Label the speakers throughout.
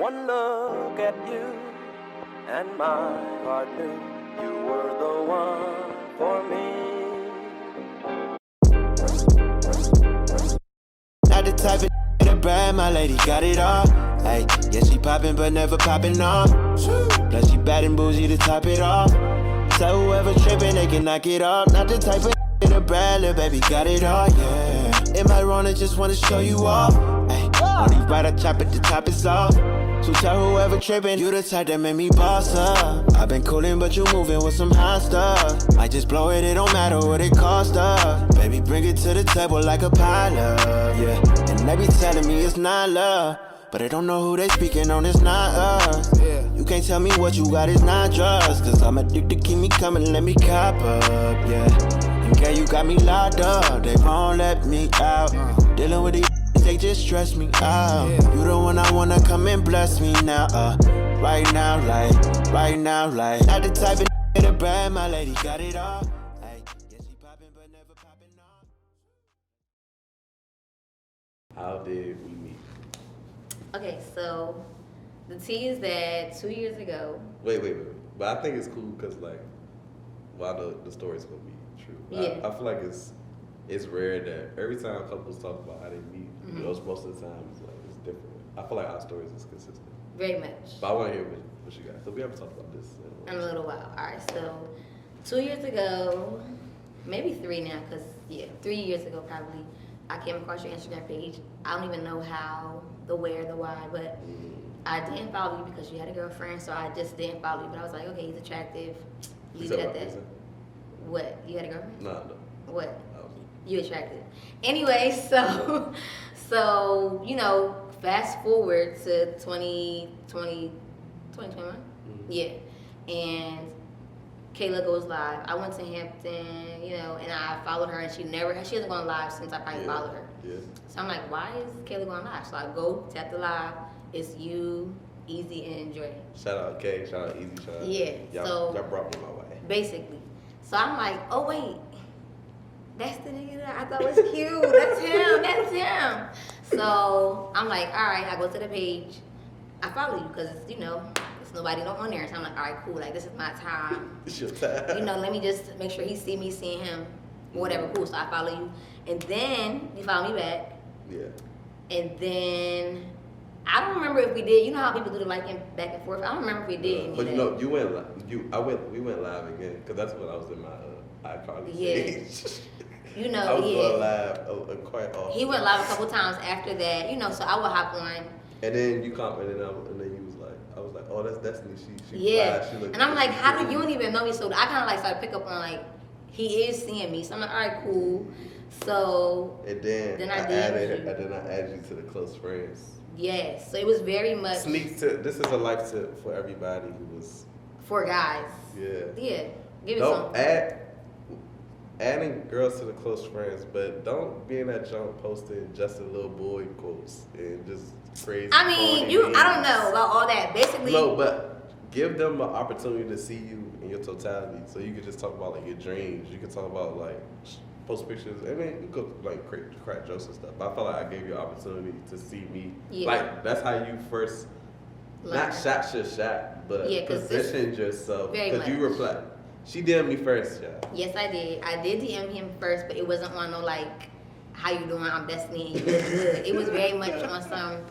Speaker 1: One look at you, and my heart knew you were the one for me.
Speaker 2: Not the type of to brag, my lady got it all. Hey, yeah, she poppin' but never poppin' off. Plus she bad and bougie to top it off. So whoever trippin', they can knock it off. Not the type of to brag, little baby got it all, yeah. Am I wrong? I just wanna show you off. Hey, only right I chop it, the top is off. So tell whoever trippin', you the type that made me boss up. I've been coolin', but you movin' with some hot stuff. I just blow it, it don't matter what it cost us. Baby, bring it to the table like a pilot, yeah. And they be telling me it's not love, but I don't know who they speaking on, it's not us. Yeah. You can't tell me what you got is not drugs, cause I'm addicted, keep me coming, let me cop up, yeah. And girl, you got me locked up, they won't let me out. Dealing with these they just stress me out. You the one I wanna come and bless me now, right now, like, not the type of to brag, my lady got it all. Hey, yeah, she poppin' but never poppin' off.
Speaker 3: How did we meet?
Speaker 4: Okay, so the tea is that 2 years ago.
Speaker 3: Wait. But I think it's cool because, like, well, I know the story's gonna be true.
Speaker 4: Yeah.
Speaker 3: I feel like it's rare that every time couples talk about how they meet, most of the time it's different. I feel like our stories is consistent.
Speaker 4: Very much.
Speaker 3: But I want to hear what you got. So we haven't talked about this
Speaker 4: in a little while. All right, so 2 years ago, maybe 3 now, because, 3 years ago probably, I came across your Instagram page. I don't even know how, the where, the why, but I didn't follow you because you had a girlfriend, so I just didn't follow you. But I was like, okay, he's attractive. Leave it at that. What? You had a girlfriend?
Speaker 3: No.
Speaker 4: What? You attractive. Anyway, so fast forward to 2021. Yeah. And Kayla goes live. I went to Hampton, and I followed her, and she hasn't gone live since I probably followed her.
Speaker 3: Yeah.
Speaker 4: So I'm like, why is Kayla going live? So I go tap the live. It's you, Easy, and Dre.
Speaker 3: Shout out Kay, shout out Easy, shout out.
Speaker 4: Yeah.
Speaker 3: Y'all brought me my way.
Speaker 4: Basically. So I'm like, oh wait, that's the nigga that I thought was cute. That's him. So I'm like, all right, I go to the page. I follow you because, there's nobody on there. So I'm like, all right, cool. Like, this is my time.
Speaker 3: It's your time.
Speaker 4: Let me just make sure he see me seeing him. Whatever, cool. So I follow you. And then you follow me back.
Speaker 3: Yeah.
Speaker 4: And then I don't remember if we did. You know how people do the liking back and forth? I don't remember if we did.
Speaker 3: But we went live again because that's when I was in my iCarly stage.
Speaker 4: I
Speaker 3: was going live quite often.
Speaker 4: He went live a couple times after that, so I would hop on.
Speaker 3: And then you commented, and then you was like, I was like, oh, that's Destiny. She
Speaker 4: yeah.
Speaker 3: She
Speaker 4: and I'm like, how do you don't even know me? So I kind of started to pick up on he is seeing me. So I'm like, all right, cool. So
Speaker 3: and then I added you to the close friends.
Speaker 4: Yes. So it was very much
Speaker 3: sneak tip. This is a life tip for everybody who was
Speaker 4: for guys.
Speaker 3: Yeah.
Speaker 4: Yeah. Give it
Speaker 3: some. Adding girls to the close friends, but don't be in that junk posting Justin Little Boy quotes and just crazy.
Speaker 4: I mean, I don't know about all that. Basically,
Speaker 3: no, but give them an opportunity to see you in your totality, so you can just talk about your dreams. You can talk about post pictures. I mean, you could crack jokes and stuff. But I felt like I gave you an opportunity to see me. Yeah. That's how you first not shot your shot, but positioned yourself because you replied. She DM'd me first, yeah.
Speaker 4: Yes, I did. I did DM him first, but it wasn't on no how you doing? I'm Destiny and you look good. It was very much on some.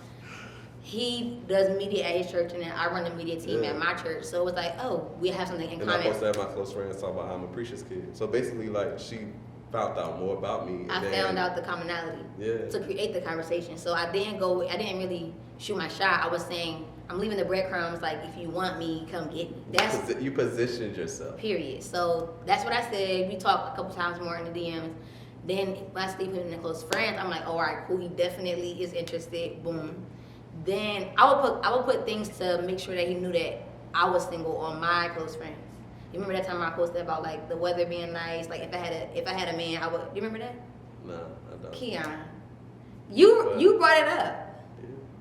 Speaker 4: He does media at his church, and then I run the media team at my church. So it was like, oh, we have something in common.
Speaker 3: And I posted my close friends talking about how I'm a preacher's kid. So basically, she found out more about me.
Speaker 4: I found out the commonality.
Speaker 3: Yeah.
Speaker 4: To create the conversation. So I didn't really shoot my shot. I was saying, I'm leaving the breadcrumbs, if you want me, come get me.
Speaker 3: You positioned yourself.
Speaker 4: Period. So that's what I said. We talked a couple times more in the DMs. Then when I see him in the close friends, I'm like, all right, cool. He definitely is interested. Boom. Then I would put things to make sure that he knew that I was single on my close friends. You remember that time I posted about the weather being nice? If I had a man, I would. You remember that?
Speaker 3: No, I don't.
Speaker 4: Keon, you brought it up.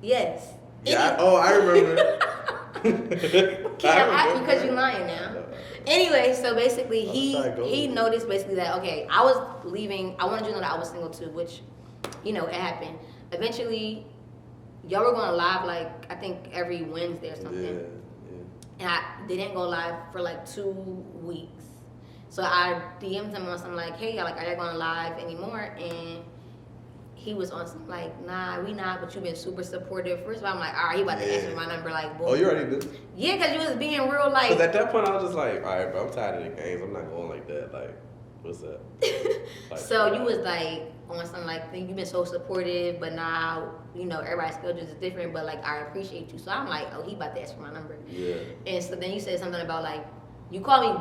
Speaker 4: Yeah. Yes.
Speaker 3: Yeah. I remember.
Speaker 4: Because you're lying now. Anyway, so basically he noticed that I was leaving. I wanted you to know that I was single too, which it happened. Eventually, y'all were going live like I think every Wednesday or something.
Speaker 3: Yeah.
Speaker 4: And they didn't go live for like 2 weeks. So I DM'd him on something like, hey, like, are you going live anymore? And he was on something like, nah, we not, but you've been super supportive. First of all, I'm like, all right, he about to answer my number, like, boom.
Speaker 3: Oh, you already did?
Speaker 4: Yeah, because you was being real, like.
Speaker 3: Because at that point, I was just like, all right, bro, I'm tired of the games. I'm not going like that. Like, what's up? Like,
Speaker 4: so you was like, on something like, you've been so supportive, but now, you know, everybody's schedules is different, but like, I appreciate you. So I'm like, oh, he about to ask for my number.
Speaker 3: Yeah.
Speaker 4: And so then you said something about like, you call me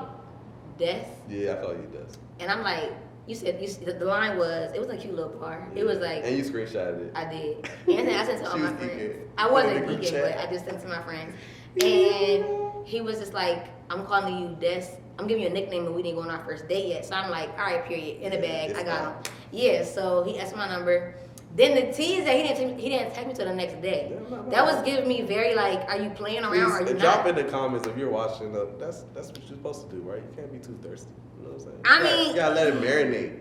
Speaker 4: Death.
Speaker 3: Yeah, I call you Death.
Speaker 4: And I'm like, you said the line was, it was a cute little part.
Speaker 3: Yeah.
Speaker 4: It was like,
Speaker 3: and you screenshotted it.
Speaker 4: I did. And then I sent it to all
Speaker 3: She
Speaker 4: my
Speaker 3: was
Speaker 4: friends.
Speaker 3: geeking.
Speaker 4: I wasn't
Speaker 3: In the group
Speaker 4: geeking,
Speaker 3: chat.
Speaker 4: but I just sent it to my friends. And he was just like, I'm calling you Des. I'm giving you a nickname, and we didn't go on our first date yet. So I'm like, all right, period. In the bag,
Speaker 3: It's
Speaker 4: I got
Speaker 3: fine.
Speaker 4: him. Yeah. So he asked my number. Then the tease that he didn't text me till the next day.
Speaker 3: Yeah, no.
Speaker 4: That was giving me very like, are you playing around? Or are you
Speaker 3: Please, drop
Speaker 4: not?
Speaker 3: in the comments if you're watching. That's what you're supposed to do, right? You can't be too thirsty. You know what I'm saying?
Speaker 4: I mean-
Speaker 3: you gotta let it marinate.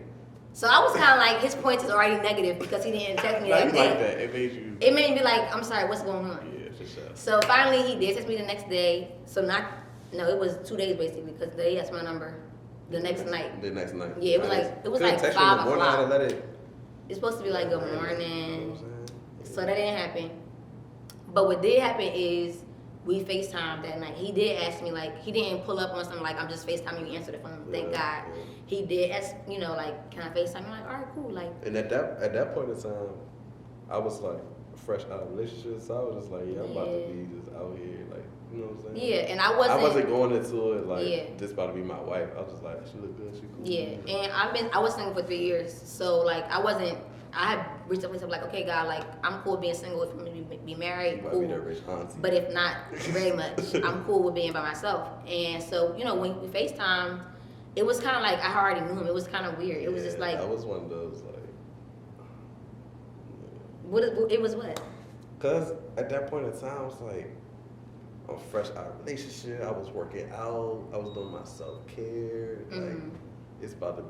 Speaker 4: So I was kind of like, his points is already negative because he didn't text me
Speaker 3: Like,
Speaker 4: that
Speaker 3: you
Speaker 4: day.
Speaker 3: like that. It made you.
Speaker 4: It made me be like, I'm sorry, what's going on?
Speaker 3: Yeah, for sure.
Speaker 4: So finally, he did text me the next day. So it was 2 days basically because he asked my number the next night.
Speaker 3: The next night.
Speaker 4: Yeah, it was like
Speaker 3: Couldn't
Speaker 4: like
Speaker 3: text you in the
Speaker 4: 5
Speaker 3: morning, I had to
Speaker 4: o'clock.
Speaker 3: let it.
Speaker 4: It's supposed to be like good
Speaker 3: You know
Speaker 4: morning.
Speaker 3: what I'm saying?
Speaker 4: So that didn't happen. But what did happen is we FaceTimed that night. He did ask me like he didn't pull up on something like I'm just FaceTiming you, answer the phone. Thank
Speaker 3: Yeah,
Speaker 4: God.
Speaker 3: yeah.
Speaker 4: He did ask, like, can I FaceTime? I'm like, all right, cool. Like,
Speaker 3: And at that point in time, I was like fresh out of relationships, so I was just like, yeah, I'm about to be just out here, like, you know what I'm saying?
Speaker 4: yeah, and I
Speaker 3: I wasn't going into it like
Speaker 4: Yeah.
Speaker 3: this about to be my wife. I was just like, she look good, she cool.
Speaker 4: Yeah, and I was single for 3 years, so like I had reached up to myself like, okay, God, like I'm cool being single if I'm gonna be
Speaker 3: You
Speaker 4: married,
Speaker 3: might
Speaker 4: cool.
Speaker 3: be that rich auntie.
Speaker 4: But if not, very much, I'm cool with being by myself. And so when we FaceTime, it was kind of like I already knew him. It was kind of weird. It was just like
Speaker 3: I was one of those like.
Speaker 4: it was what?
Speaker 3: Cause at that point in time, I was like, I'm fresh out of relationship. I was working out. I was doing my self care. Like
Speaker 4: Mhm.
Speaker 3: it's about to.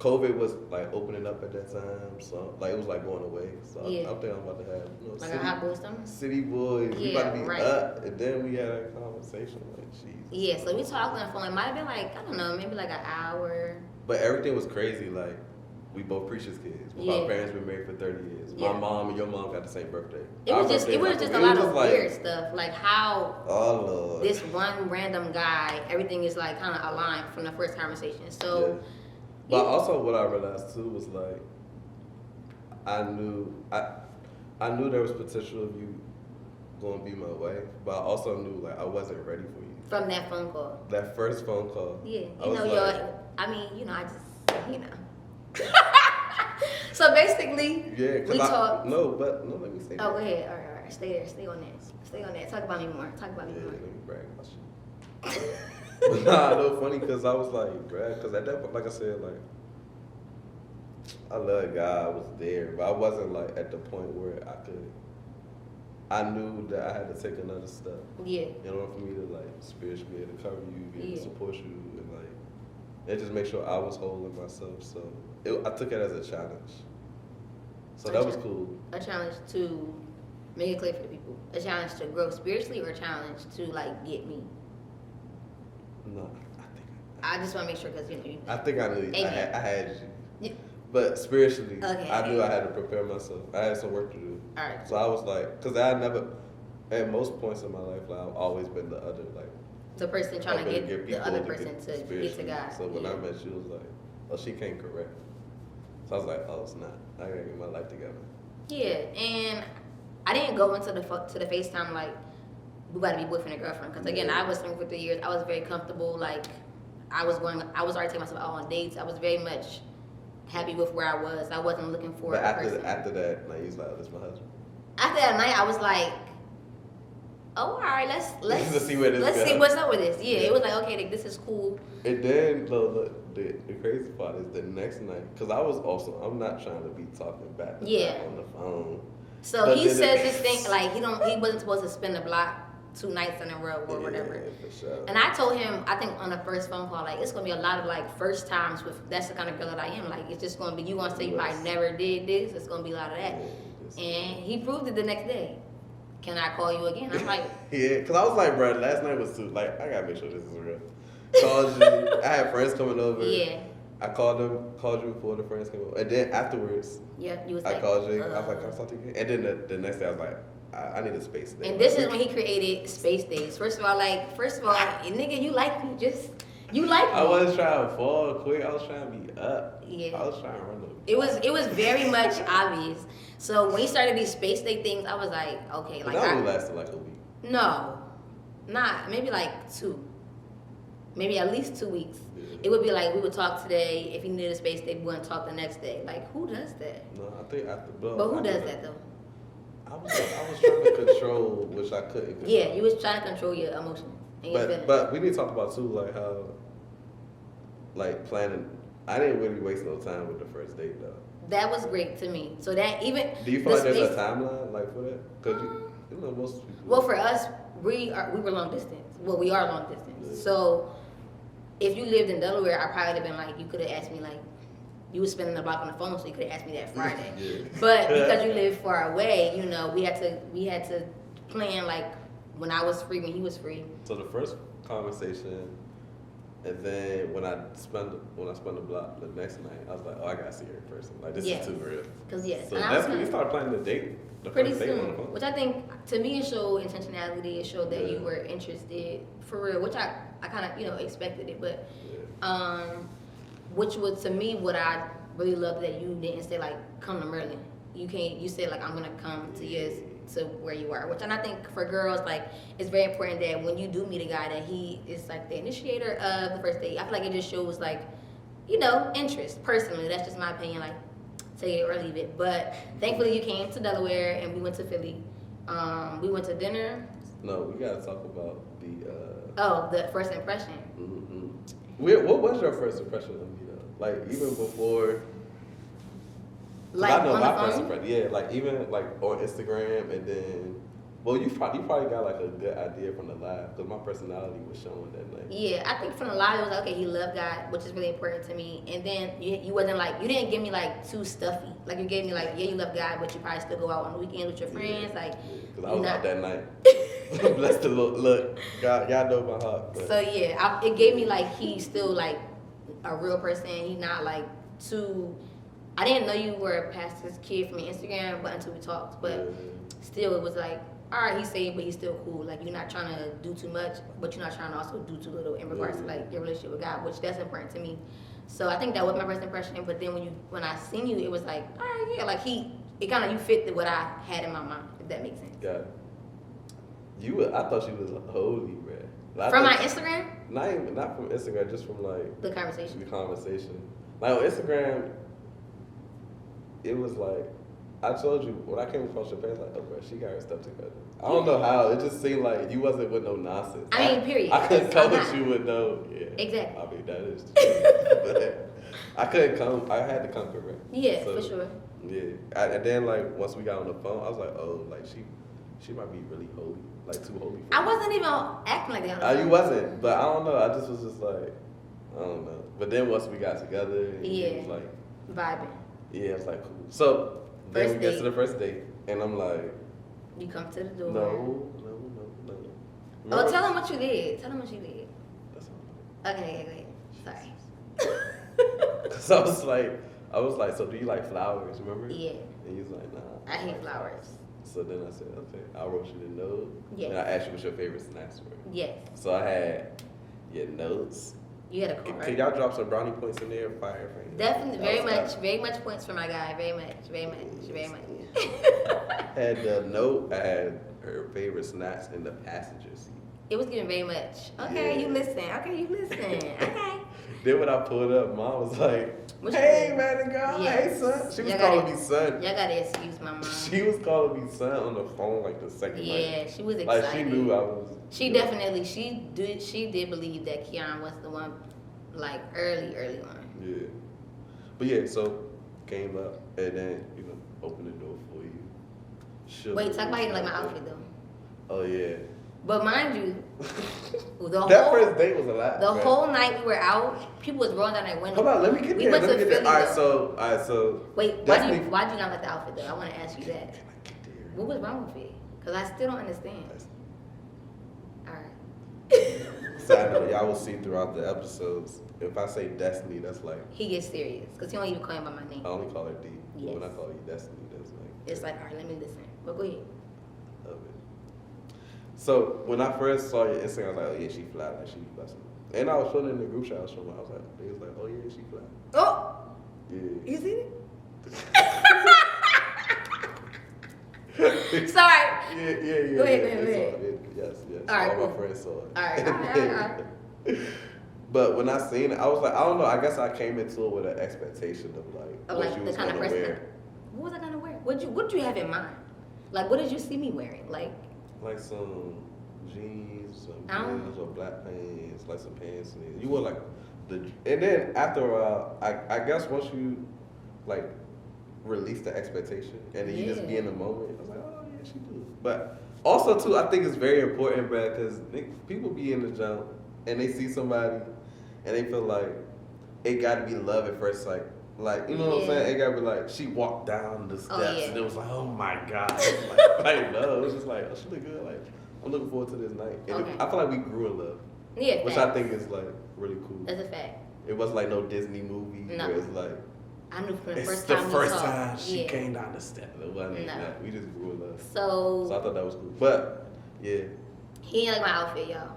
Speaker 3: COVID was like opening up at that time, so like it was like going away. So
Speaker 4: Yeah.
Speaker 3: I think I'm about to have
Speaker 4: Like a hot boy stomach?
Speaker 3: city boys. We
Speaker 4: Yeah,
Speaker 3: about to be
Speaker 4: right.
Speaker 3: up, and then we had a conversation like, Jesus.
Speaker 4: Yeah, so we talked on the phone. It might have been like, I don't know, maybe like an hour.
Speaker 3: But everything was crazy. Like we both preachers' kids. My
Speaker 4: Yeah.
Speaker 3: parents been married for 30 years.
Speaker 4: Yeah.
Speaker 3: My mom and your mom got the same birthday.
Speaker 4: It
Speaker 3: Our
Speaker 4: was just
Speaker 3: birthday,
Speaker 4: a lot of
Speaker 3: like,
Speaker 4: weird stuff. Like how
Speaker 3: Oh Lord.
Speaker 4: this one random guy, everything is like kind of aligned from the first conversation. So
Speaker 3: Yeah. But also what I realized too was like I knew there was potential of you going to be my wife, but I also knew like I wasn't ready for you.
Speaker 4: from that phone call.
Speaker 3: That first phone call.
Speaker 4: Yeah,
Speaker 3: I
Speaker 4: you
Speaker 3: was
Speaker 4: know,
Speaker 3: like,
Speaker 4: I just. So basically,
Speaker 3: Yeah,
Speaker 4: we talked.
Speaker 3: No, let me say
Speaker 4: Oh,
Speaker 3: that.
Speaker 4: go ahead. All right. Stay there. Stay on that. Talk about me more.
Speaker 3: Yeah, let me brag about you. But nah, no funny because I was like, bruh, because at that point, like I said, like, I love God, I was there, but I wasn't like at the point where I knew that I had to take another step
Speaker 4: Yeah.
Speaker 3: in order for me to like spiritually be able to cover you, be able
Speaker 4: Yeah.
Speaker 3: to support you, and like, and just make sure I was whole in myself. So I took it as a challenge. So that was cool.
Speaker 4: A challenge to make it clear for the people. A challenge to grow spiritually, or a challenge to like get me.
Speaker 3: No,
Speaker 4: I just want to make sure because
Speaker 3: I think I knew
Speaker 4: Amen.
Speaker 3: I had you.
Speaker 4: Yeah.
Speaker 3: But spiritually,
Speaker 4: Okay.
Speaker 3: I knew I had to prepare myself. I had some work to do.
Speaker 4: All right.
Speaker 3: So I was like, because I never, at most points in my life, like, I've always been the other, like,
Speaker 4: The person trying to
Speaker 3: helping
Speaker 4: get the
Speaker 3: people
Speaker 4: other
Speaker 3: to
Speaker 4: person to get to
Speaker 3: spiritually.
Speaker 4: God.
Speaker 3: So when
Speaker 4: Yeah.
Speaker 3: I met you, it was like, oh, she can't correct. So I was like, oh, it's not. I gotta get my life together.
Speaker 4: Yeah, and I didn't go into the FaceTime like we gotta be boyfriend and girlfriend. Because again, I was single for 3 years. I was very comfortable. Like I was already taking myself out on dates. I was very much happy with where I was. I wasn't looking for
Speaker 3: But
Speaker 4: a person.
Speaker 3: after that, like, he's like, oh, this my husband.
Speaker 4: After that night, I was like, oh, all right, let's
Speaker 3: Let's see where this
Speaker 4: let's
Speaker 3: goes.
Speaker 4: see what's up with this. Yeah,
Speaker 3: Yeah.
Speaker 4: it was like, okay, like, this is cool.
Speaker 3: And then the crazy part is the next night, because I'm not trying to be talking back to
Speaker 4: Yeah.
Speaker 3: back on the phone.
Speaker 4: So
Speaker 3: But
Speaker 4: he
Speaker 3: then
Speaker 4: says
Speaker 3: it-
Speaker 4: this thing like he wasn't supposed to spin the block 2 nights in a row or whatever.
Speaker 3: Yeah, for sure.
Speaker 4: And I told him, I think on the first phone call, like, it's gonna be a lot of like first times with, that's the kind of girl that I am. Like, it's just gonna be, you gonna say you probably never did this, it's gonna be a lot of that.
Speaker 3: Yeah, just-
Speaker 4: And he proved it the next day. can I call you again? I'm like,
Speaker 3: Yeah, because I was like, bro, last night was too, like, I gotta make sure this is real. Called you. I had friends coming over.
Speaker 4: yeah.
Speaker 3: I called you before the friends came over. And then afterwards,
Speaker 4: Yeah, you was
Speaker 3: I
Speaker 4: like,
Speaker 3: called you. I was like, can I talk to you again? And then the next day, I was like, I need a space day.
Speaker 4: and this is when he created Space Days. First of all, nigga, you like me. You like me.
Speaker 3: I wasn't trying to fall quick. I was trying to be up.
Speaker 4: Yeah.
Speaker 3: I was trying to run them.
Speaker 4: It was very much obvious. So when he started these Space Day things, I was like, okay, like
Speaker 3: That only lasted like a week.
Speaker 4: no, not maybe like 2, maybe at least 2 weeks.
Speaker 3: Yeah.
Speaker 4: It would be like we would talk today. If he needed a space day, we wouldn't talk the next day. Like who does that?
Speaker 3: No, I think after
Speaker 4: But who does that though?
Speaker 3: I was trying to control, which I couldn't control.
Speaker 4: Yeah, you was trying to control your emotions and your feelings.
Speaker 3: But we need to talk about too, like how, like planning. I didn't really waste no time with the first date though.
Speaker 4: That was great to me. So that even
Speaker 3: Do you feel
Speaker 4: the
Speaker 3: like there's
Speaker 4: space-
Speaker 3: a timeline like for that? Because you know most people.
Speaker 4: Well, for us, we were long distance. Well, we are long distance.
Speaker 3: Yeah.
Speaker 4: So if you lived in Delaware, I probably would have been like, you could have asked me like, you was spending a block on the phone, so you could have asked me that Friday.
Speaker 3: Yeah.
Speaker 4: But because you live far away, you know, we had to plan like when I was free, when he was free.
Speaker 3: So the first conversation, and then when I spent the block the next night, I was like, oh, I gotta see her in person. Like this
Speaker 4: Yeah.
Speaker 3: is too real.
Speaker 4: Cause yes,
Speaker 3: So
Speaker 4: and I was
Speaker 3: that's when you
Speaker 4: gonna-
Speaker 3: start planning the date. The
Speaker 4: pretty
Speaker 3: first date on the
Speaker 4: soon,
Speaker 3: phone.
Speaker 4: which I think to me it showed intentionality. It showed that
Speaker 3: Yeah.
Speaker 4: you were interested for real, which I kind of expected it, but
Speaker 3: Yeah.
Speaker 4: which was to me what I really loved that you didn't say like come to Merlin. You said like I'm gonna come to yours to where you are, which and I think for girls like it's very important that when you do meet a guy that he is like the initiator of the first date. I feel like it just shows like interest. Personally, that's just my opinion. Like take it or leave it. But thankfully you came to Delaware and we went to Philly. We went to dinner.
Speaker 3: No, we gotta talk about the.
Speaker 4: Oh, the first impression.
Speaker 3: What was your first impression of me though? Like even before. 'Cause
Speaker 4: Like
Speaker 3: I know
Speaker 4: on
Speaker 3: my
Speaker 4: the
Speaker 3: first
Speaker 4: phone?
Speaker 3: impression. Yeah, like even like on Instagram, and then, well, you probably got like a good idea from the live because my personality was showing that night.
Speaker 4: Yeah, I think from the live it was like, okay, he loved God, which is really important to me. And then you wasn't like, you didn't give me like too stuffy. Like you gave me like, yeah, you love God, but you probably still go out on the weekend with your friends. Like,
Speaker 3: Because I
Speaker 4: you
Speaker 3: was
Speaker 4: not-
Speaker 3: out that night. Bless the look. God, y'all know my heart. But
Speaker 4: So yeah, it gave me like he's still like a real person. He's not like too. I didn't know you were a pastor's kid from your Instagram, but until we talked. But still, it was like, all right, he's saved, but he's still cool. Like you're not trying to do too much, but you're not trying to also do too little in regards to like your relationship with God, which that's important to me. So I think that was my first impression. But then when I seen you, it was like, all right, yeah, like you fit what I had in my mind, if that makes sense.
Speaker 3: God, I thought you was holy, bro. Like,
Speaker 4: From my Instagram,
Speaker 3: Not from Instagram, just from like
Speaker 4: the conversation.
Speaker 3: the conversation. Like on Instagram, it was like I told you when I came across your page, like, oh, bro, she got her stuff together. I don't know how. It just seemed like you wasn't with no nonsense.
Speaker 4: I mean, period.
Speaker 3: I couldn't
Speaker 4: I'm
Speaker 3: come
Speaker 4: not.
Speaker 3: with you with no. Yeah.
Speaker 4: Exactly.
Speaker 3: I mean, that is true. But I couldn't come. I had to come correct.
Speaker 4: Yeah,
Speaker 3: So,
Speaker 4: for sure.
Speaker 3: Yeah. And then like once we got on the phone, I was like, oh, like she might be really holy, like too holy. For
Speaker 4: I
Speaker 3: me.
Speaker 4: wasn't even acting like that. on the
Speaker 3: You
Speaker 4: phone.
Speaker 3: wasn't, but I don't know. I just was just like, I don't know. But then once we got together, and it was like,
Speaker 4: Vibing.
Speaker 3: yeah, it's like cool. So then
Speaker 4: First
Speaker 3: we get
Speaker 4: date.
Speaker 3: to the first date, and I'm like,
Speaker 4: You come to the door.
Speaker 3: no.
Speaker 4: Oh, tell him what you did. Tell him what you did.
Speaker 3: That's all.
Speaker 4: Okay. Sorry.
Speaker 3: Cause I was like, so do you like flowers? Remember?
Speaker 4: Yeah.
Speaker 3: And he was like, nah.
Speaker 4: I hate
Speaker 3: like
Speaker 4: flowers.
Speaker 3: So then I said, okay, I wrote you the note.
Speaker 4: Yes.
Speaker 3: And I asked you what your favorite snacks were.
Speaker 4: Yes.
Speaker 3: So I had your notes.
Speaker 4: You had a
Speaker 3: Can
Speaker 4: card.
Speaker 3: y'all drop some brownie points in there? Fire.
Speaker 4: Definitely,
Speaker 3: That
Speaker 4: very
Speaker 3: was
Speaker 4: much points for my guy. Very much.
Speaker 3: Had the note. I had her favorite snacks in the passenger seat.
Speaker 4: It was giving very much. Okay,
Speaker 3: Yeah.
Speaker 4: you listen. Okay.
Speaker 3: Then when I pulled up, mom was like,
Speaker 4: What she
Speaker 3: "Hey,
Speaker 4: said?
Speaker 3: man and girl,
Speaker 4: Yes.
Speaker 3: hey son." She was
Speaker 4: Y'all
Speaker 3: calling
Speaker 4: gotta-
Speaker 3: me son.
Speaker 4: Y'all gotta excuse my mom.
Speaker 3: She was calling me son on the phone like the second night.
Speaker 4: Yeah, she was excited.
Speaker 3: Like she knew I was.
Speaker 4: She definitely, she did believe that Keon was the one, like early on.
Speaker 3: Yeah. But yeah, so came up and then opened the door for you. Shook
Speaker 4: Wait,
Speaker 3: it.
Speaker 4: talk about you like my outfit though.
Speaker 3: Oh yeah.
Speaker 4: But mind you,
Speaker 3: That first date was a lot.
Speaker 4: the
Speaker 3: man.
Speaker 4: whole night we were out, people was rolling down their window.
Speaker 3: Hold on, let me get
Speaker 4: We
Speaker 3: there.
Speaker 4: went
Speaker 3: Let me
Speaker 4: to
Speaker 3: get there.
Speaker 4: Philly, though.
Speaker 3: All right, so.
Speaker 4: Wait,
Speaker 3: definitely-
Speaker 4: why'd you not like the outfit though? I want to ask you that.
Speaker 3: Can I get there?
Speaker 4: What was wrong with it? Cause I still don't understand. All right.
Speaker 3: Side note, y'all will see throughout the episodes. If I say Destiny, that's like
Speaker 4: He gets serious, cause he don't even call him by my name.
Speaker 3: I only call her D.
Speaker 4: Yes.
Speaker 3: But when I call you Destiny, that's like
Speaker 4: It's like, all right, let me listen. But go ahead.
Speaker 3: love it. So when I first saw your Instagram, I was like, oh yeah, she fly, like she busting. And I was showing it in the group chat. I was showing. I was like, they was like, oh yeah, she fly.
Speaker 4: Oh,
Speaker 3: Yeah.
Speaker 4: you see it? Sorry.
Speaker 3: Yeah.
Speaker 4: Go ahead.
Speaker 3: Yes.
Speaker 4: All right,
Speaker 3: All
Speaker 4: cool.
Speaker 3: my friends saw it.
Speaker 4: All right.
Speaker 3: But when I seen it, I was like, I don't know. I guess I came into it with an expectation of like
Speaker 4: Of
Speaker 3: what
Speaker 4: like
Speaker 3: you
Speaker 4: the
Speaker 3: was
Speaker 4: kind of
Speaker 3: gonna
Speaker 4: person.
Speaker 3: wear.
Speaker 4: What was I gonna wear? What you have in mind? Like, what did you see me wearing? Like,
Speaker 3: Like some jeans, some
Speaker 4: I don't-
Speaker 3: jeans or black pants, like some pants. And you wore like and then after a while, I guess once you like release the expectation and then you just be in the moment, I was like, oh yeah, she do. But also too, I think it's very important, bro, because people be in the jump and they see somebody and they feel like it got to be love at first sight. Like, you know what I'm saying? It got to be like, she walked down the steps and it was like, oh my God. like, no, it was just like, oh, she look good. Like, I'm looking forward to this night. And I feel like we grew in love.
Speaker 4: yeah,
Speaker 3: Which
Speaker 4: facts.
Speaker 3: I think is like really cool.
Speaker 4: That's a fact.
Speaker 3: It wasn't like no Disney movie
Speaker 4: No.
Speaker 3: where it's like,
Speaker 4: I knew from the
Speaker 3: it's
Speaker 4: first
Speaker 3: the
Speaker 4: time
Speaker 3: first
Speaker 4: we talked.
Speaker 3: time she
Speaker 4: Yeah.
Speaker 3: came down the step. It wasn't
Speaker 4: No.
Speaker 3: that. We just grew in love.
Speaker 4: So
Speaker 3: So I thought that was cool. But, yeah.
Speaker 4: he didn't like my outfit, y'all.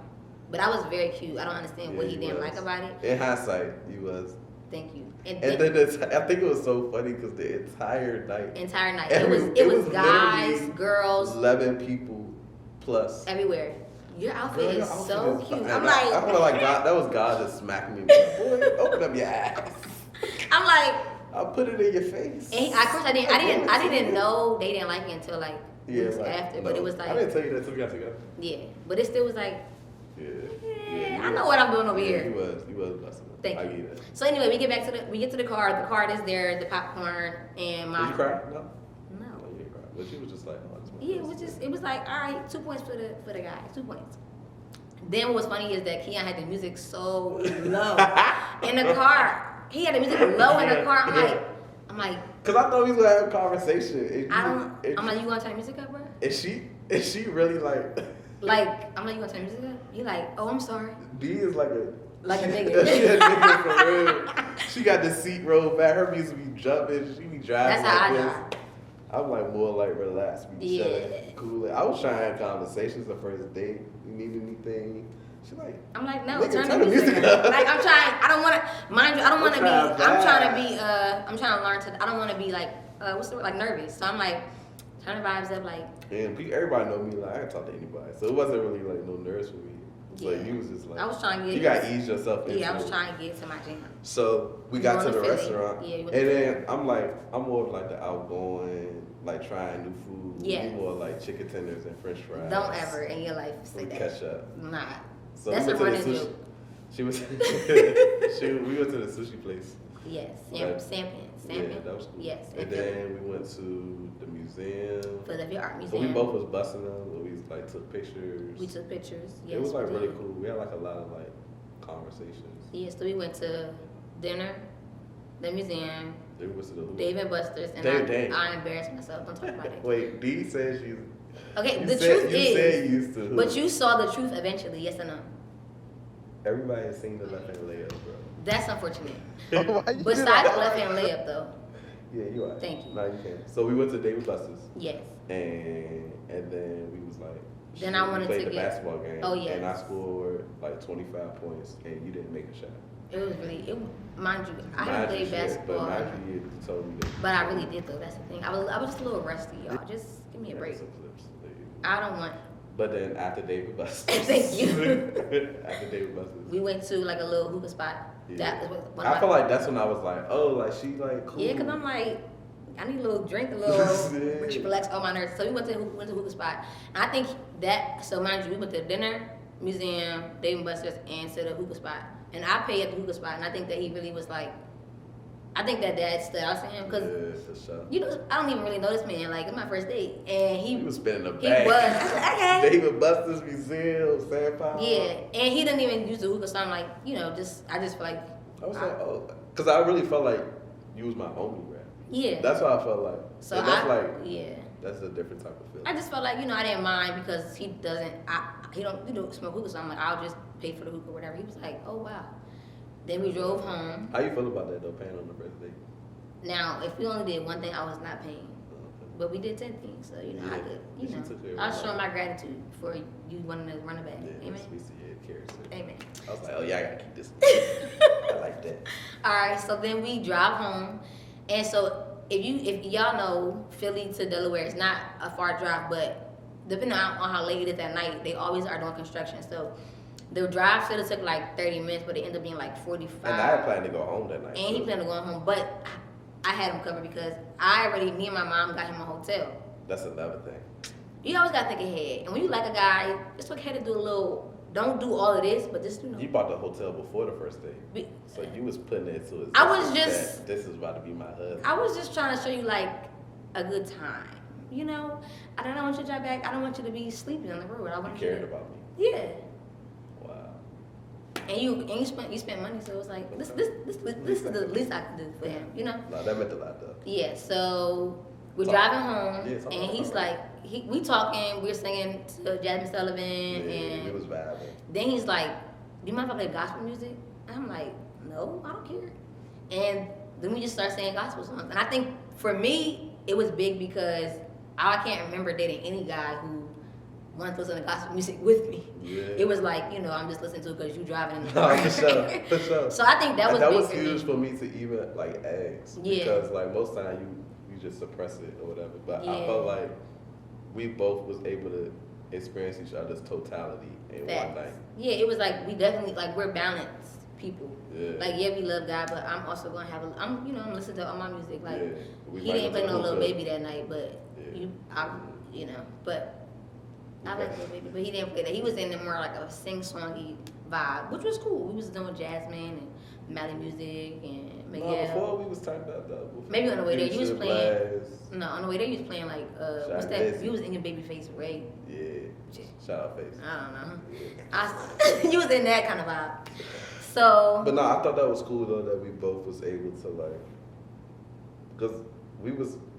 Speaker 4: But I was very cute. I don't understand what
Speaker 3: Yeah,
Speaker 4: he
Speaker 3: you
Speaker 4: didn't
Speaker 3: was.
Speaker 4: like about it.
Speaker 3: In hindsight, you was.
Speaker 4: Thank you.
Speaker 3: And then I think it was so funny because the entire night,
Speaker 4: entire night.
Speaker 3: it
Speaker 4: It was
Speaker 3: was
Speaker 4: guys,
Speaker 3: literally
Speaker 4: girls,
Speaker 3: 11 people plus.
Speaker 4: everywhere. Your outfit
Speaker 3: Girl, your
Speaker 4: is
Speaker 3: outfit
Speaker 4: so
Speaker 3: is
Speaker 4: cute.
Speaker 3: fine.
Speaker 4: I'm
Speaker 3: I
Speaker 4: like,
Speaker 3: feel like God, that was God just smacking me. Boy, open up your ass.
Speaker 4: I'm like,
Speaker 3: I'll put it in your face.
Speaker 4: and of course I didn't know they didn't like it until like weeks
Speaker 3: like,
Speaker 4: after.
Speaker 3: no.
Speaker 4: But it was like,
Speaker 3: I didn't tell you that until we got together.
Speaker 4: yeah. But it still was like,
Speaker 3: Yeah.
Speaker 4: yeah,
Speaker 3: you
Speaker 4: I know
Speaker 3: was.
Speaker 4: what I'm doing over
Speaker 3: Yeah,
Speaker 4: here.
Speaker 3: You was busting.
Speaker 4: Thank
Speaker 3: I
Speaker 4: you.
Speaker 3: get it.
Speaker 4: So anyway, we get to the car. The card is there, the popcorn, and my.
Speaker 3: Did you cry? No.
Speaker 4: No.
Speaker 3: No, you didn't cry. But she was just like, oh, I just want
Speaker 4: Yeah, it was like, all right, 2 points for the guy, 2 points. Then what was funny is that Keon had the music so low in the car. He had the music low in the car. I'm like,
Speaker 3: Because I thought we was going to have a conversation. And
Speaker 4: I'm like, you gonna turn the music up, bro?
Speaker 3: Is she really like...
Speaker 4: Like, I'm like, you gonna turn the music up? He like, oh, I'm sorry.
Speaker 3: D is like a...
Speaker 4: Like a nigga.
Speaker 3: She a nigga for real. She got the seat rolled back. Her music be jumping. She be driving
Speaker 4: That's how I
Speaker 3: like
Speaker 4: drive.
Speaker 3: this. I'm like more like relaxed. Be
Speaker 4: Yeah.
Speaker 3: chilling, cool. I was trying to have conversations the first date. You need anything? She like...
Speaker 4: I'm like, no,
Speaker 3: Nigga,
Speaker 4: turn the music up. Like, I'm trying. I don't want to. Mind you, I don't want to be.
Speaker 3: I'm trying
Speaker 4: I'm trying to learn to. I don't want to be like, what's the word? Like nervous. So I'm like, turn the vibes up. Like,
Speaker 3: And everybody know me. Like I can talk to anybody, so it wasn't really like no nerves for me. So
Speaker 4: Yeah.
Speaker 3: you was just like
Speaker 4: I was trying to get.
Speaker 3: you got to ease yourself into
Speaker 4: Yeah, I was
Speaker 3: it.
Speaker 4: trying to get to my jam.
Speaker 3: So we got to
Speaker 4: Going
Speaker 3: the
Speaker 4: to Philly.
Speaker 3: restaurant,
Speaker 4: Yeah, we
Speaker 3: and
Speaker 4: went to
Speaker 3: then I'm more of like the outgoing, like trying new food.
Speaker 4: Yes.
Speaker 3: You more like chicken tenders and French fries.
Speaker 4: Don't ever in your life say
Speaker 3: We
Speaker 4: that.
Speaker 3: catch up.
Speaker 4: Nah.
Speaker 3: So
Speaker 4: That's
Speaker 3: we
Speaker 4: a
Speaker 3: went
Speaker 4: running
Speaker 3: to the
Speaker 4: joke.
Speaker 3: we went to the sushi place.
Speaker 4: Yes.
Speaker 3: That-
Speaker 4: Sampan.
Speaker 3: Yeah, that was cool.
Speaker 4: Yes.
Speaker 3: And then we went to the museum.
Speaker 4: Philadelphia Art
Speaker 3: So
Speaker 4: Museum.
Speaker 3: we both was busting them. So we like took pictures.
Speaker 4: We took pictures. Yes,
Speaker 3: It was like
Speaker 4: we
Speaker 3: really
Speaker 4: did.
Speaker 3: cool. We had like a lot of like conversations.
Speaker 4: Yes, so we went to dinner, the museum,
Speaker 3: Then we went to the Louvre.
Speaker 4: Dave and Buster's, and
Speaker 3: Dave.
Speaker 4: I embarrassed myself. Don't talk about it.
Speaker 3: Wait, D said she's.
Speaker 4: Okay,
Speaker 3: you
Speaker 4: the
Speaker 3: said,
Speaker 4: truth
Speaker 3: you
Speaker 4: is,
Speaker 3: said you used to. Who?
Speaker 4: but you saw the truth eventually, yes or no?
Speaker 3: Everybody has seen the left hand layup, bro.
Speaker 4: That's unfortunate.
Speaker 2: Why you do
Speaker 4: Besides
Speaker 2: that?
Speaker 4: the left hand layup, though,
Speaker 3: Yeah, you are.
Speaker 4: Thank you.
Speaker 3: No, you can't. So we went to Dave and Buster's,
Speaker 4: yes.
Speaker 3: and then we was like.
Speaker 4: Then I
Speaker 3: we
Speaker 4: wanted
Speaker 3: played
Speaker 4: to
Speaker 3: the
Speaker 4: get-
Speaker 3: basketball game.
Speaker 4: Oh, yes.
Speaker 3: And I scored like 25 points, and you didn't make a shot.
Speaker 4: It was really, mind you, I
Speaker 3: Mind
Speaker 4: haven't
Speaker 3: you,
Speaker 4: played
Speaker 3: shit,
Speaker 4: basketball,
Speaker 3: But mind you told me that.
Speaker 4: but I really did though. That's the thing. I was just a little rusty, y'all. Just give me a
Speaker 3: Yeah,
Speaker 4: break.
Speaker 3: some clips.
Speaker 4: I don't want.
Speaker 3: But then after David Buster's.
Speaker 4: Thank you.
Speaker 3: After David Buster's.
Speaker 4: We went to like a little hookah spot.
Speaker 3: Yeah.
Speaker 4: That is what
Speaker 3: I feel like that's when I was like, oh, like she like cool.
Speaker 4: Yeah, cause I'm like, I need a little drink, a little
Speaker 3: Yeah.
Speaker 4: relax all my nerves. So we went to hookah spot. And I think that. So mind you, we went to dinner, museum, Dave and Buster's, and to the hookah spot. And I paid at the hookah spot, and I think that he really was like, I think that dad stood out to him because
Speaker 3: Yeah, for sure.
Speaker 4: you know I don't even really know this man. Like it's my first date, and
Speaker 3: He was spinning the
Speaker 4: he
Speaker 3: bag.
Speaker 4: was. I was like, okay.
Speaker 3: David Buster's Museum, Sandpile.
Speaker 4: Yeah, and he didn't even use the hookah, so I'm like, you know, I just feel like,
Speaker 3: I was like, oh, because I really felt like you was my homie, right?
Speaker 4: yeah.
Speaker 3: That's what I felt like.
Speaker 4: So
Speaker 3: And that's
Speaker 4: I,
Speaker 3: like,
Speaker 4: yeah.
Speaker 3: That's a different type of feeling.
Speaker 4: I just felt like, I didn't mind because he don't, smoke hookah, so I'm like, I'll just pay for the hookah or whatever. He was like, oh, wow. Then we drove home.
Speaker 3: How you feel about that, though, paying on the first date?
Speaker 4: Now, if we only did one thing, I was not paying. But we did 10 things, so,
Speaker 3: Yeah.
Speaker 4: I could,
Speaker 3: She took care of
Speaker 4: I was
Speaker 3: it.
Speaker 4: showing my gratitude for you wanting to run it back.
Speaker 3: Yeah,
Speaker 4: Amen.
Speaker 3: we see it, cares.
Speaker 4: Amen.
Speaker 3: I was like, oh, yeah, I gotta keep this. I like that.
Speaker 4: All right, so then we drive home, and so if y'all know, Philly to Delaware is not a far drive, but depending on how late it is at night, they always are doing construction. So the drive should have took like 30 minutes, but it ended up being like 45.
Speaker 3: And I had planned to go home that night.
Speaker 4: And he planned to go home, but I had him covered because me and my mom got him a hotel.
Speaker 3: That's another thing.
Speaker 4: You always gotta think ahead, and when you like a guy, it's okay to do a little. Don't do all of this, but just
Speaker 3: You bought the hotel before the first date.
Speaker 4: Be-
Speaker 3: So you was putting it to
Speaker 4: I was
Speaker 3: existence
Speaker 4: just-
Speaker 3: that this is about to be my husband.
Speaker 4: I was just trying to show you like a good time. I don't want you to drive back. I don't want you to be sleeping on the road. I
Speaker 3: You
Speaker 4: want
Speaker 3: cared
Speaker 4: to.
Speaker 3: about me.
Speaker 4: Yeah.
Speaker 3: Wow.
Speaker 4: And you spent money, so it was like this is the least I could do for him.
Speaker 3: No, that meant a lot though.
Speaker 4: Yeah. So we're
Speaker 3: Talk.
Speaker 4: driving home,
Speaker 3: Yeah, talk
Speaker 4: and
Speaker 3: about
Speaker 4: he's
Speaker 3: it.
Speaker 4: like, we talking, we're singing to Jasmine Sullivan,
Speaker 3: Yeah,
Speaker 4: and
Speaker 3: it was vibing.
Speaker 4: then he's like, do you mind if I play gospel music? And I'm like, no, I don't care. And then we just start singing gospel songs. And I think for me, it was big because I can't remember dating any guy who wanted to listen to gospel music with me.
Speaker 3: Yeah.
Speaker 4: It was like, I'm just listening to it because you driving in the
Speaker 3: No,
Speaker 4: car.
Speaker 3: for sure, for sure.
Speaker 4: So I think that was
Speaker 3: that
Speaker 4: big
Speaker 3: was
Speaker 4: for
Speaker 3: huge
Speaker 4: me.
Speaker 3: for me to even like ask.
Speaker 4: Yeah.
Speaker 3: Because like most time you just suppress it or whatever. But I
Speaker 4: Yeah.
Speaker 3: felt like we both was able to experience each other's totality in one
Speaker 4: Facts.
Speaker 3: night.
Speaker 4: Yeah, it was like we definitely we're balanced people.
Speaker 3: Yeah.
Speaker 4: Like we love God, but I'm also gonna have I'm listening to all my music. Like
Speaker 3: Yeah. We
Speaker 4: he
Speaker 3: might
Speaker 4: didn't
Speaker 3: go
Speaker 4: play
Speaker 3: to
Speaker 4: no
Speaker 3: the
Speaker 4: Little
Speaker 3: hookah.
Speaker 4: Baby that night, but but I like Little Baby, but he didn't play that. He was in the more like a sing-songy vibe, which was cool. We was doing Jasmine and Mally music and Miguel.
Speaker 3: No, before we was turned up though. Before
Speaker 4: Maybe on the way there, you was
Speaker 3: Future,
Speaker 4: playing.
Speaker 3: Blast.
Speaker 4: No, on the way there, you was playing like what's
Speaker 3: Shaq
Speaker 4: that?
Speaker 3: Dizzy.
Speaker 4: You was in your Babyface, right?
Speaker 3: Yeah. Shout out face.
Speaker 4: I don't know.
Speaker 3: Yeah.
Speaker 4: You was in that kind of vibe. So.
Speaker 3: But no, I thought that was cool though that we both was able to like, cause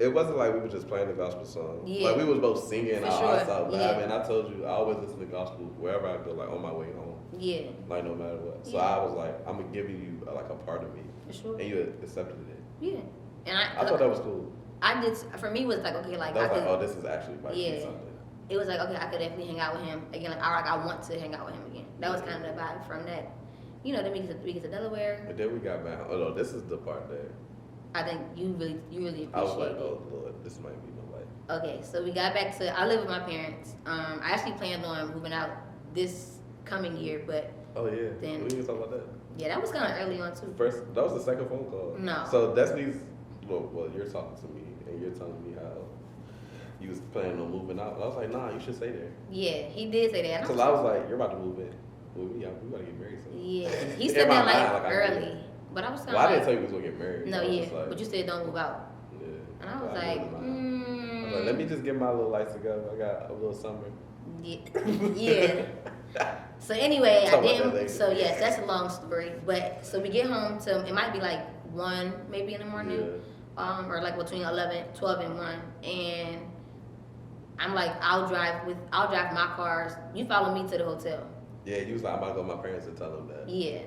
Speaker 3: it wasn't like we were just playing the gospel song.
Speaker 4: Yeah.
Speaker 3: Like we was both singing
Speaker 4: For
Speaker 3: our
Speaker 4: sure.
Speaker 3: hearts out.
Speaker 4: Yeah.
Speaker 3: And I told you I always listen to gospel wherever I go, like on my way home,
Speaker 4: Yeah,
Speaker 3: like no matter what. So
Speaker 4: Yeah.
Speaker 3: I was like, I'm gonna give you like a part of me,
Speaker 4: for sure.
Speaker 3: and you accepted it.
Speaker 4: Yeah, and
Speaker 3: I thought that was cool.
Speaker 4: I did. For me, it was like okay, like
Speaker 3: That
Speaker 4: I
Speaker 3: was
Speaker 4: could.
Speaker 3: like, oh, this is actually might be
Speaker 4: Yeah.
Speaker 3: something.
Speaker 4: It was like okay, I could definitely hang out with him again. Like I want to hang out with him again. That was kind of the vibe from that. Then we get to Delaware.
Speaker 3: And then we got back. Oh no, this is the part that
Speaker 4: I think you really
Speaker 3: I was
Speaker 4: appreciate
Speaker 3: like,
Speaker 4: it.
Speaker 3: oh Lord, this might be my life.
Speaker 4: Okay, so we got back to. I live with my parents. I actually planned on moving out this coming year, but
Speaker 3: Oh yeah,
Speaker 4: Then-
Speaker 3: we can talk about that.
Speaker 4: yeah, that was kind of early on too.
Speaker 3: First, that was the second phone call.
Speaker 4: No.
Speaker 3: So Destiny's, well, you're talking to me and you're telling me how you was planning on moving out. And I was like, nah, you should stay there.
Speaker 4: Yeah, he did say that. And
Speaker 3: Because I was like, you're about to move in with me. We got to get married soon.
Speaker 4: yeah, he
Speaker 3: In
Speaker 4: said
Speaker 3: my
Speaker 4: that
Speaker 3: mind,
Speaker 4: like
Speaker 3: I
Speaker 4: early,
Speaker 3: did.
Speaker 4: but I was kind
Speaker 3: Well,
Speaker 4: of
Speaker 3: I
Speaker 4: like,
Speaker 3: didn't tell you we was going to get married.
Speaker 4: no,
Speaker 3: I was
Speaker 4: yeah,
Speaker 3: just like,
Speaker 4: but you said don't move out.
Speaker 3: yeah.
Speaker 4: And I was
Speaker 3: I
Speaker 4: like,
Speaker 3: moved mine. I was like, let me just get my little lights together. I got a little summer.
Speaker 4: yeah. So anyway, I
Speaker 3: Talk about that
Speaker 4: didn't.
Speaker 3: later.
Speaker 4: So yes, that's a long story. But so we get home to it might be like 1 maybe in the morning, or like between 12 and 1, and I'm like, I'll drive my cars. You follow me to the hotel.
Speaker 3: Yeah, you was like, I'm about to go to my parents and tell them that.
Speaker 4: Yeah,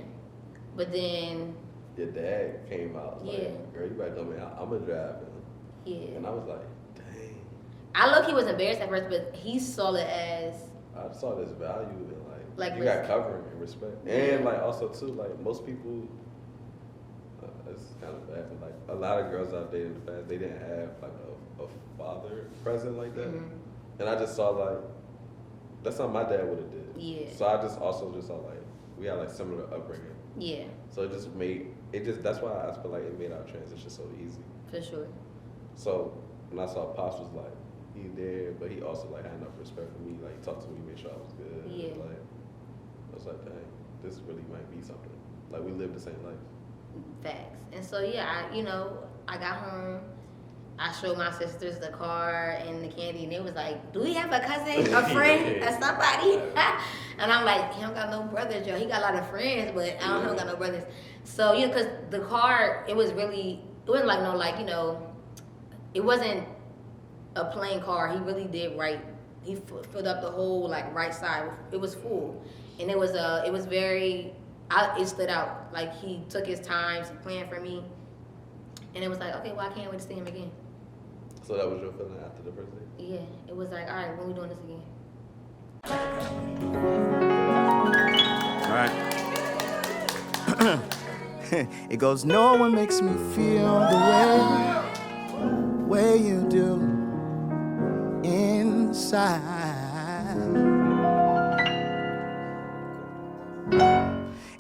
Speaker 4: but then
Speaker 3: Your dad came out. Was
Speaker 4: Yeah.
Speaker 3: Like, girl, you better come in. I'm going to drive.
Speaker 4: yeah,
Speaker 3: And I was like, dang.
Speaker 4: I look he was embarrassed at first, but he saw it as
Speaker 3: I saw this value in
Speaker 4: Like
Speaker 3: you got
Speaker 4: respect.
Speaker 3: covering and respect, and like also too like most people. It's kind of bad, but like a lot of girls out there in the past, they didn't have like a father present like that,
Speaker 4: Mhm.
Speaker 3: and I just saw like that's something my dad would have did.
Speaker 4: Yeah.
Speaker 3: So I just also just saw like we had like similar upbringing,
Speaker 4: Yeah,
Speaker 3: so it just made it just that's why I feel like it made our transition so easy.
Speaker 4: for sure.
Speaker 3: So when I saw Pops was like he there, but he also like had enough respect for me. Like he talked to me, made sure I was good.
Speaker 4: Yeah.
Speaker 3: Like I was like, dang, this really might be something. Like we live the same life.
Speaker 4: Facts. And so yeah, I got home. I showed my sisters the car and the candy, and they was like, "Do we have a cousin, a friend, or somebody?" And I'm like, "He don't got no brothers, yo. He got a lot of friends, but I don't got no brothers." So because the car, it wasn't like no it wasn't a plain car. He really did right. He filled up the whole like right side. It was full, and it was very. It stood out. Like he took his time to plan for me, and it was like, okay, well I can't wait to see him again.
Speaker 3: So that was your feeling after the first day?
Speaker 4: Yeah, it was like, all right, when we doing this again?
Speaker 5: All right. It goes, no one makes me feel the way you do inside.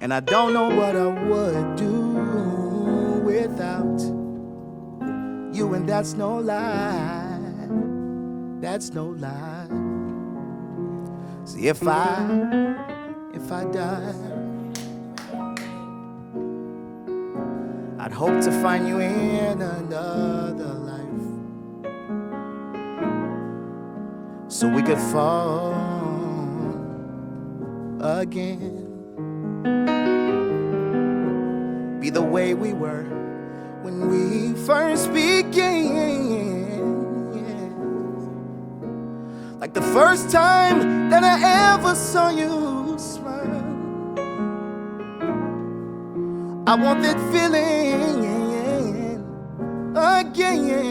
Speaker 5: And I don't know what I would do without you, and that's no lie. That's no lie. See, if I die, I'd hope to find you in another life, so we could fall again. Be the way we were when we first began. Like the first time that I ever saw you smile. I want that feeling again.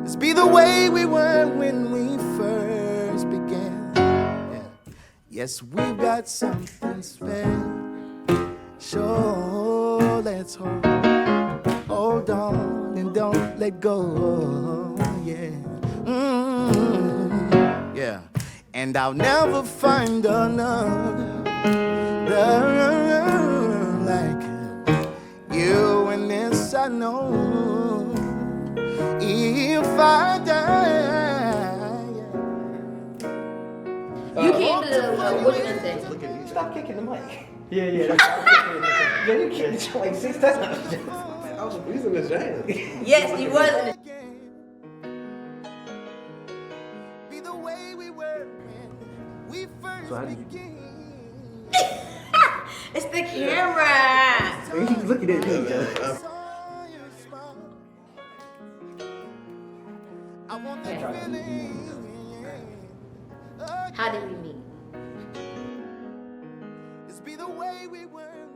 Speaker 5: Let's be the way we were when we first began. Yeah. Yes, we've got something special. Let's hold on and don't let go. Yeah. Yeah. And I'll never find another like you, and this I know. If I die,
Speaker 4: You came to the what you gonna say?
Speaker 6: Stop kicking the mic. Yeah. Yeah, you kicked it like 6 times.
Speaker 3: I was using the jam.
Speaker 4: Yes, he was.
Speaker 5: be the way we were when we first
Speaker 6: So how did you-
Speaker 5: began.
Speaker 4: It's the camera.
Speaker 6: He's looking at me.
Speaker 5: I want that
Speaker 4: Okay.
Speaker 5: feeling.
Speaker 4: How did we meet?
Speaker 5: Let's be the way we were.